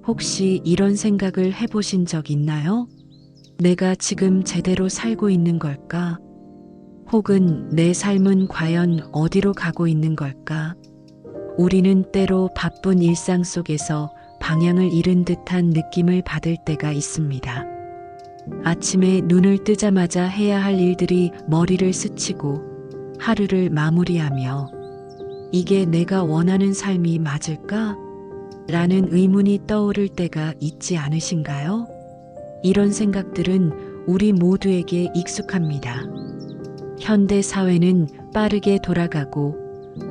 혹시 이런 생각을 해보신 적 있나요? 내가 지금 제대로 살고 있는 걸까? 혹은 내 삶은 과연 어디로 가고 있는 걸까? 우리는 때로 바쁜 일상 속에서 방향을 잃은 듯한 느낌을 받을 때가 있습니다. 아침에 눈을 뜨자마자 해야 할 일들이 머리를 스치고 하루를 마무리하며 이게 내가 원하는 삶이 맞을까? 라는 의문이 떠오를 때가 있지 않으신가요? 이런 생각들은 우리 모두에게 익숙합니다. 현대 사회는 빠르게 돌아가고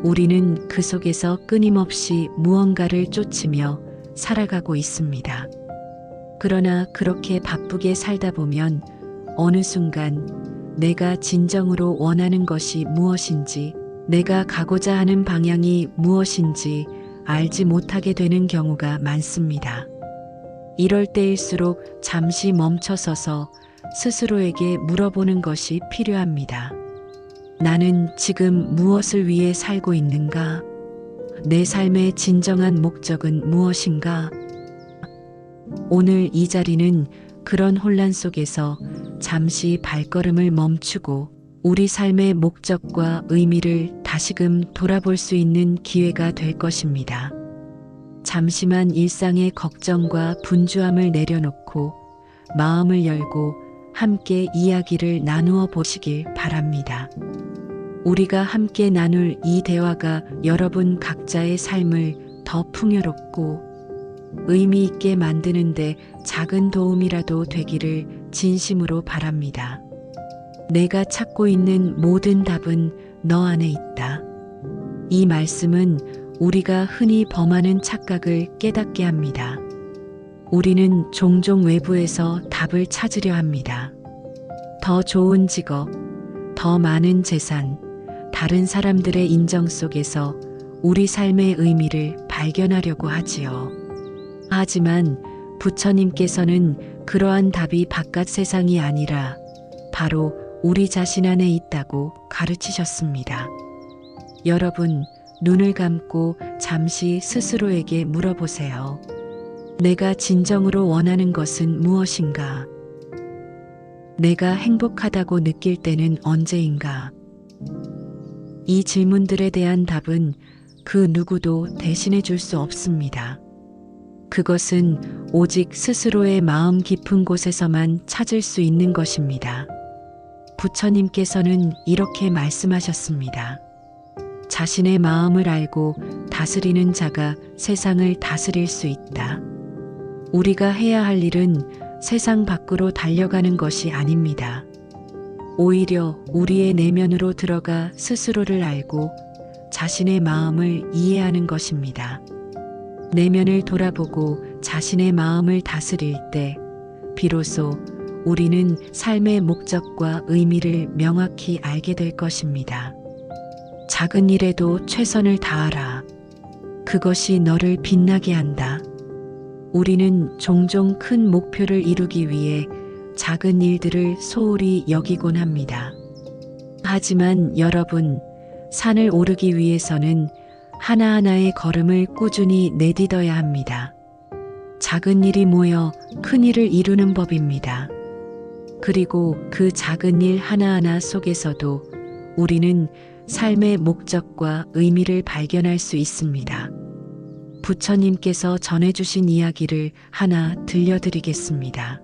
우리는 그 속에서 끊임없이 무언가를 쫓으며 살아가고 있습니다. 그러나 그렇게 바쁘게 살다 보면 어느 순간 내가 진정으로 원하는 것이 무엇인지, 내가 가고자 하는 방향이 무엇인지 알지 못하게 되는 경우가 많습니다. 이럴 때일수록 잠시 멈춰서서 스스로에게 물어보는 것이 필요합니다. 나는 지금 무엇을 위해 살고 있는가? 내 삶의 진정한 목적은 무엇인가? 오늘 이 자리는 그런 혼란 속에서 잠시 발걸음을 멈추고 우리 삶의 목적과 의미를 다시금 돌아볼 수 있는 기회가 될 것입니다. 잠시만 일상의 걱정과 분주함을 내려놓고 마음을 열고 함께 이야기를 나누어 보시길 바랍니다. 우리가 함께 나눌 이 대화가 여러분 각자의 삶을 더 풍요롭고 의미 있게 만드는데 작은 도움이라도 되기를 진심으로 바랍니다. 내가 찾고 있는 모든 답은 너 안에 있다. 이 말씀은 우리가 흔히 범하는 착각을 깨닫게 합니다. 우리는 종종 외부에서 답을 찾으려 합니다. 더 좋은 직업, 더 많은 재산, 다른 사람들의 인정 속에서 우리 삶의 의미를 발견하려고 하지요. 하지만 부처님께서는 그러한 답이 바깥 세상이 아니라 바로 우리 자신 안에 있다고 가르치셨습니다. 여러분, 눈을 감고 잠시 스스로에게 물어보세요. 내가 진정으로 원하는 것은 무엇인가? 내가 행복하다고 느낄 때는 언제인가? 이 질문들에 대한 답은 그 누구도 대신해 줄 수 없습니다. 그것은 오직 스스로의 마음 깊은 곳에서만 찾을 수 있는 것입니다. 부처님께서는 이렇게 말씀하셨습니다. 자신의 마음을 알고 다스리는 자가 세상을 다스릴 수 있다. 우리가 해야 할 일은 세상 밖으로 달려가는 것이 아닙니다. 오히려 우리의 내면으로 들어가 스스로를 알고 자신의 마음을 이해하는 것입니다. 내면을 돌아보고 자신의 마음을 다스릴 때 비로소 우리는 삶의 목적과 의미를 명확히 알게 될 것입니다. 작은 일에도 최선을 다하라. 그것이 너를 빛나게 한다. 우리는 종종 큰 목표를 이루기 위해 작은 일들을 소홀히 여기곤 합니다. 하지만 여러분, 산을 오르기 위해서는 하나하나의 걸음을 꾸준히 내딛어야 합니다. 작은 일이 모여 큰 일을 이루는 법입니다. 그리고 그 작은 일 하나하나 속에서도 우리는 삶의 목적과 의미를 발견할 수 있습니다. 부처님께서 전해주신 이야기를 하나 들려드리겠습니다.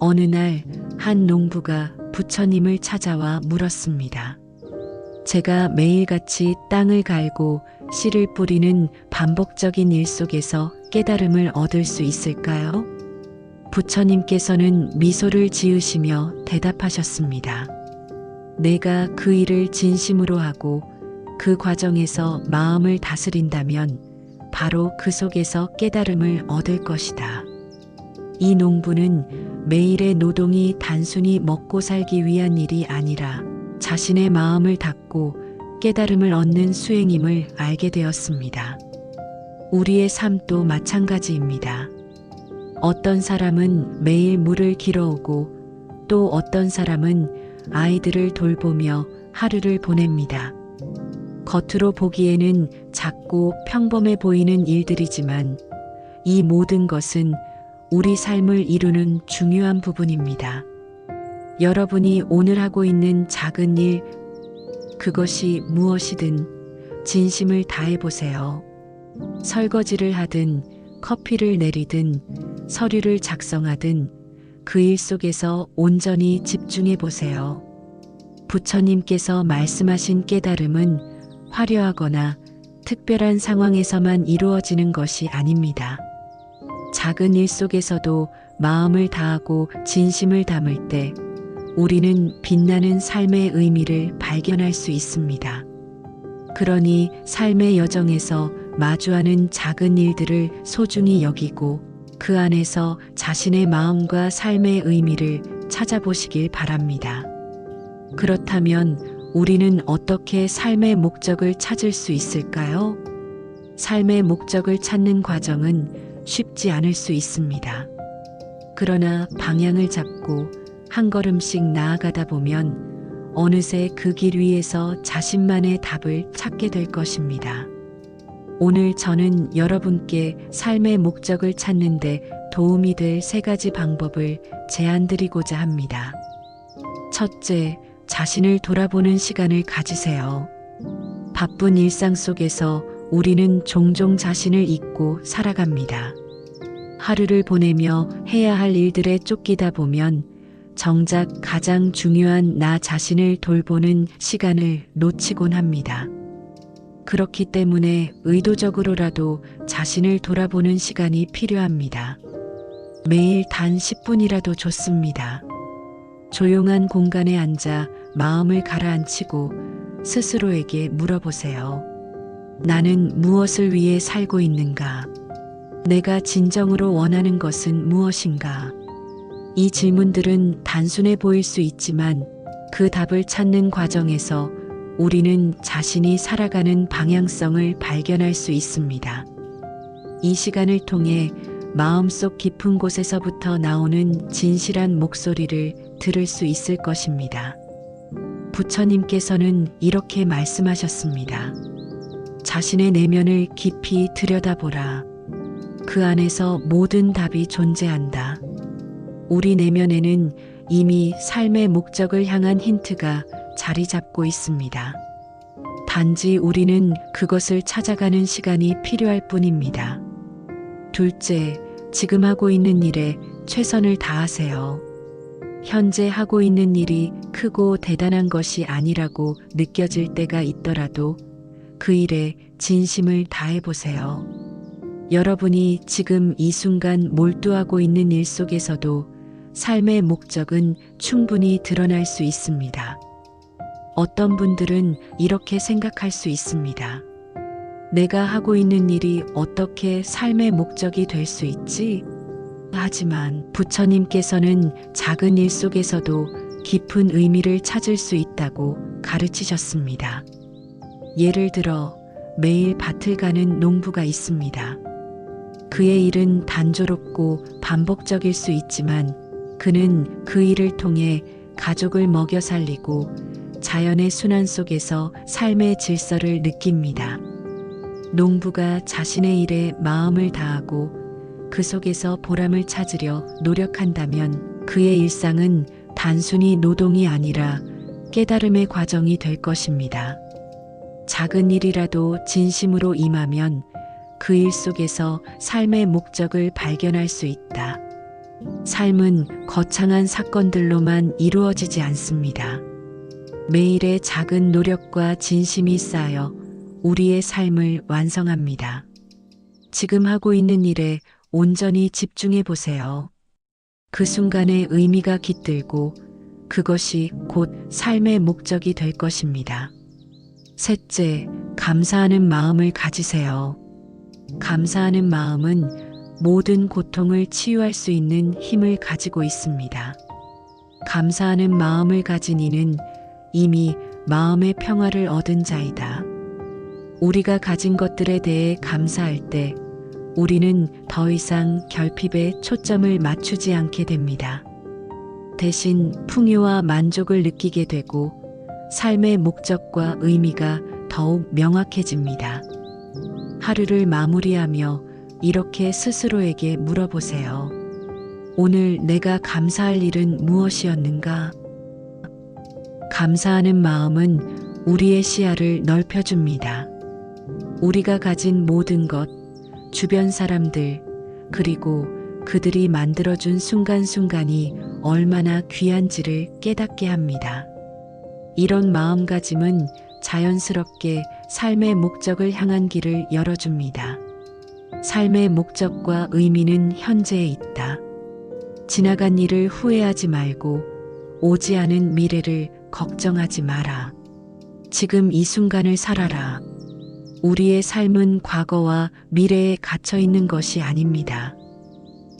어느 날 한 농부가 부처님을 찾아와 물었습니다. 제가 매일같이 땅을 갈고 씨를 뿌리는 반복적인 일 속에서 깨달음을 얻을 수 있을까요? 부처님께서는 미소를 지으시며 대답하셨습니다. 내가 그 일을 진심으로 하고 그 과정에서 마음을 다스린다면 바로 그 속에서 깨달음을 얻을 것이다. 이 농부는 매일의 노동이 단순히 먹고 살기 위한 일이 아니라 자신의 마음을 닫고 깨달음을 얻는 수행임을 알게 되었습니다. 우리의 삶도 마찬가지입니다. 어떤 사람은 매일 물을 길어오고 또 어떤 사람은 아이들을 돌보며 하루를 보냅니다. 겉으로 보기에는 작고 평범해 보이는 일들이지만 이 모든 것은 우리 삶을 이루는 중요한 부분입니다. 여러분이 오늘 하고 있는 작은 일, 그것이 무엇이든 진심을 다해 보세요. 설거지를 하든, 커피를 내리든, 서류를 작성하든, 그 일 속에서 온전히 집중해 보세요. 부처님께서 말씀하신 깨달음은 화려하거나 특별한 상황에서만 이루어지는 것이 아닙니다. 작은 일 속에서도 마음을 다하고 진심을 담을 때 우리는 빛나는 삶의 의미를 발견할 수 있습니다. 그러니 삶의 여정에서 마주하는 작은 일들을 소중히 여기고 그 안에서 자신의 마음과 삶의 의미를 찾아보시길 바랍니다. 그렇다면 우리는 어떻게 삶의 목적을 찾을 수 있을까요? 삶의 목적을 찾는 과정은 쉽지 않을 수 있습니다. 그러나 방향을 잡고 한 걸음씩 나아가다 보면 어느새 그 길 위에서 자신만의 답을 찾게 될 것입니다. 오늘 저는 여러분께 삶의 목적을 찾는 데 도움이 될 3가지 방법을 제안드리고자 합니다. 첫째, 자신을 돌아보는 시간을 가지세요. 바쁜 일상 속에서 우리는 종종 자신을 잊고 살아갑니다. 하루를 보내며 해야 할 일들에 쫓기다 보면 정작 가장 중요한 나 자신을 돌보는 시간을 놓치곤 합니다. 그렇기 때문에 의도적으로라도 자신을 돌아보는 시간이 필요합니다. 매일 단 10분이라도 좋습니다. 조용한 공간에 앉아 마음을 가라앉히고 스스로에게 물어보세요. 나는 무엇을 위해 살고 있는가? 내가 진정으로 원하는 것은 무엇인가? 이 질문들은 단순해 보일 수 있지만 그 답을 찾는 과정에서 우리는 자신이 살아가는 방향성을 발견할 수 있습니다. 이 시간을 통해 마음속 깊은 곳에서부터 나오는 진실한 목소리를 들을 수 있을 것입니다. 부처님께서는 이렇게 말씀하셨습니다. 자신의 내면을 깊이 들여다보라. 그 안에서 모든 답이 존재한다. 우리 내면에는 이미 삶의 목적을 향한 힌트가 자리 잡고 있습니다. 단지 우리는 그것을 찾아가는 시간이 필요할 뿐입니다. 둘째, 지금 하고 있는 일에 최선을 다하세요. 현재 하고 있는 일이 크고 대단한 것이 아니라고 느껴질 때가 있더라도 그 일에 진심을 다해보세요. 여러분이 지금 이 순간 몰두하고 있는 일 속에서도 삶의 목적은 충분히 드러날 수 있습니다. 어떤 분들은 이렇게 생각할 수 있습니다. 내가 하고 있는 일이 어떻게 삶의 목적이 될 수 있지? 하지만 부처님께서는 작은 일 속에서도 깊은 의미를 찾을 수 있다고 가르치셨습니다. 예를 들어 매일 밭을 가는 농부가 있습니다. 그의 일은 단조롭고 반복적일 수 있지만 그는 그 일을 통해 가족을 먹여 살리고 자연의 순환 속에서 삶의 질서를 느낍니다. 농부가 자신의 일에 마음을 다하고 그 속에서 보람을 찾으려 노력한다면 그의 일상은 단순히 노동이 아니라 깨달음의 과정이 될 것입니다. 작은 일이라도 진심으로 임하면 그 일 속에서 삶의 목적을 발견할 수 있다. 삶은 거창한 사건들로만 이루어지지 않습니다. 매일의 작은 노력과 진심이 쌓여 우리의 삶을 완성합니다. 지금 하고 있는 일에 온전히 집중해 보세요. 그 순간의 의미가 깃들고 그것이 곧 삶의 목적이 될 것입니다. 셋째, 감사하는 마음을 가지세요. 감사하는 마음은 모든 고통을 치유할 수 있는 힘을 가지고 있습니다. 감사하는 마음을 가진 이는 이미 마음의 평화를 얻은 자이다. 우리가 가진 것들에 대해 감사할 때 우리는 더 이상 결핍에 초점을 맞추지 않게 됩니다. 대신 풍요와 만족을 느끼게 되고 삶의 목적과 의미가 더욱 명확해집니다. 하루를 마무리하며 이렇게 스스로에게 물어보세요. 오늘 내가 감사할 일은 무엇이었는가? 감사하는 마음은 우리의 시야를 넓혀줍니다. 우리가 가진 모든 것, 주변 사람들, 그리고 그들이 만들어준 순간순간이 얼마나 귀한지를 깨닫게 합니다. 이런 마음가짐은 자연스럽게 삶의 목적을 향한 길을 열어줍니다. 삶의 목적과 의미는 현재에 있다. 지나간 일을 후회하지 말고 오지 않은 미래를 걱정하지 마라. 지금 이 순간을 살아라. 우리의 삶은 과거와 미래에 갇혀 있는 것이 아닙니다.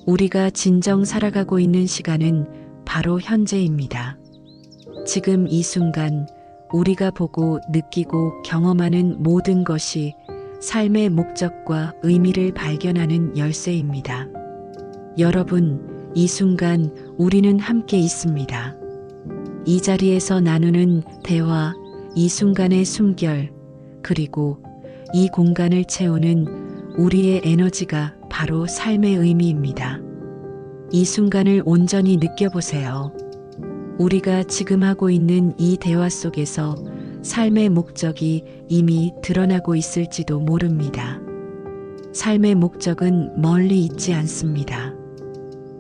우리가 진정 살아가고 있는 시간은 바로 현재입니다. 지금 이 순간 우리가 보고 느끼고 경험하는 모든 것이 삶의 목적과 의미를 발견하는 열쇠입니다. 여러분, 이 순간 우리는 함께 있습니다. 이 자리에서 나누는 대화, 이 순간의 숨결, 그리고 이 공간을 채우는 우리의 에너지가 바로 삶의 의미입니다. 이 순간을 온전히 느껴보세요. 우리가 지금 하고 있는 이 대화 속에서 삶의 목적이 이미 드러나고 있을지도 모릅니다. 삶의 목적은 멀리 있지 않습니다.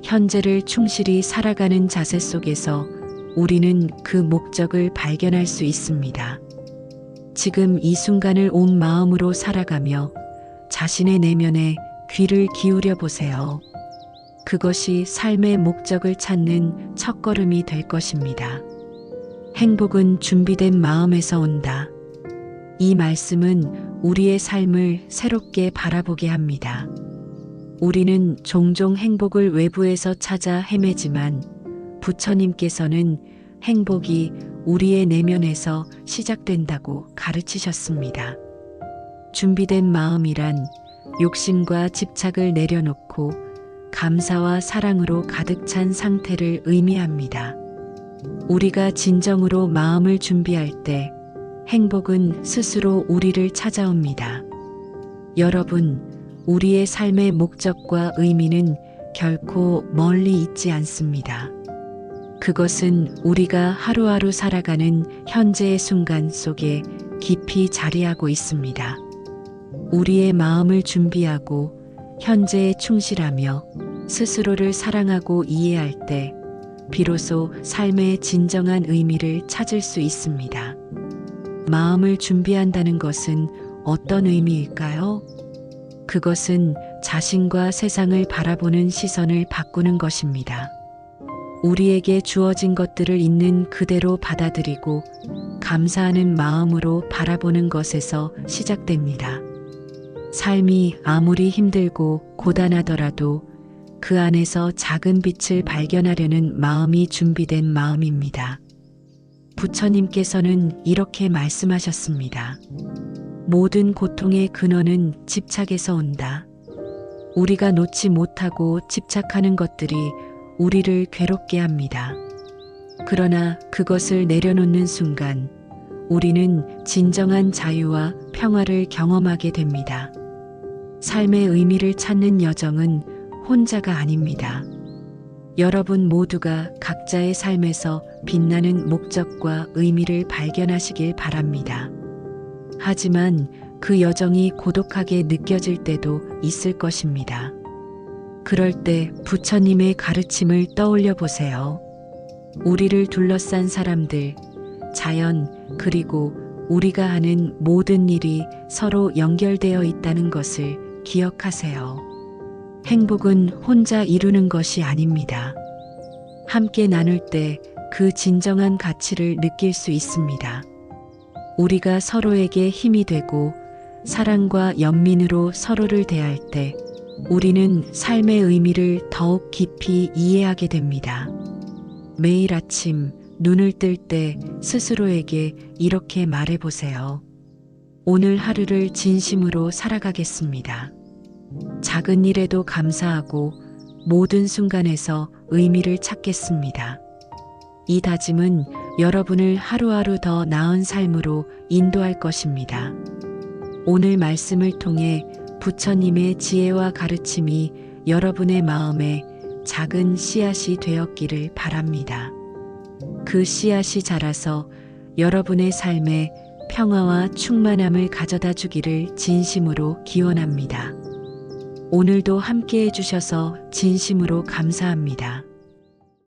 현재를 충실히 살아가는 자세 속에서 우리는 그 목적을 발견할 수 있습니다. 지금 이 순간을 온 마음으로 살아가며 자신의 내면에 귀를 기울여 보세요. 그것이 삶의 목적을 찾는 첫걸음이 될 것입니다. 행복은 준비된 마음에서 온다. 이 말씀은 우리의 삶을 새롭게 바라보게 합니다. 우리는 종종 행복을 외부에서 찾아 헤매지만 부처님께서는 행복이 우리의 내면에서 시작된다고 가르치셨습니다. 준비된 마음이란 욕심과 집착을 내려놓고 감사와 사랑으로 가득 찬 상태를 의미합니다. 우리가 진정으로 마음을 준비할 때 행복은 스스로 우리를 찾아옵니다. 여러분, 우리의 삶의 목적과 의미는 결코 멀리 있지 않습니다. 그것은 우리가 하루하루 살아가는 현재의 순간 속에 깊이 자리하고 있습니다. 우리의 마음을 준비하고 현재에 충실하며 스스로를 사랑하고 이해할 때 비로소 삶의 진정한 의미를 찾을 수 있습니다. 마음을 준비한다는 것은 어떤 의미일까요? 그것은 자신과 세상을 바라보는 시선을 바꾸는 것입니다. 우리에게 주어진 것들을 있는 그대로 받아들이고 감사하는 마음으로 바라보는 것에서 시작됩니다. 삶이 아무리 힘들고 고단하더라도 그 안에서 작은 빛을 발견하려는 마음이 준비된 마음입니다. 부처님께서는 이렇게 말씀하셨습니다. 모든 고통의 근원은 집착에서 온다. 우리가 놓지 못하고 집착하는 것들이 우리를 괴롭게 합니다. 그러나 그것을 내려놓는 순간 우리는 진정한 자유와 평화를 경험하게 됩니다. 삶의 의미를 찾는 여정은 혼자가 아닙니다. 여러분 모두가 각자의 삶에서 빛나는 목적과 의미를 발견하시길 바랍니다. 하지만 그 여정이 고독하게 느껴질 때도 있을 것입니다. 그럴 때 부처님의 가르침을 떠올려 보세요. 우리를 둘러싼 사람들, 자연, 그리고 우리가 하는 모든 일이 서로 연결되어 있다는 것을 기억하세요. 행복은 혼자 이루는 것이 아닙니다. 함께 나눌 때 그 진정한 가치를 느낄 수 있습니다. 우리가 서로에게 힘이 되고 사랑과 연민으로 서로를 대할 때 우리는 삶의 의미를 더욱 깊이 이해하게 됩니다. 매일 아침 눈을 뜰 때 스스로에게 이렇게 말해보세요. 오늘 하루를 진심으로 살아가겠습니다. 작은 일에도 감사하고 모든 순간에서 의미를 찾겠습니다. 이 다짐은 여러분을 하루하루 더 나은 삶으로 인도할 것입니다. 오늘 말씀을 통해 부처님의 지혜와 가르침이 여러분의 마음에 작은 씨앗이 되었기를 바랍니다. 그 씨앗이 자라서 여러분의 삶에 평화와 충만함을 가져다 주기를 진심으로 기원합니다. 오늘도 함께 해주셔서 진심으로 감사합니다.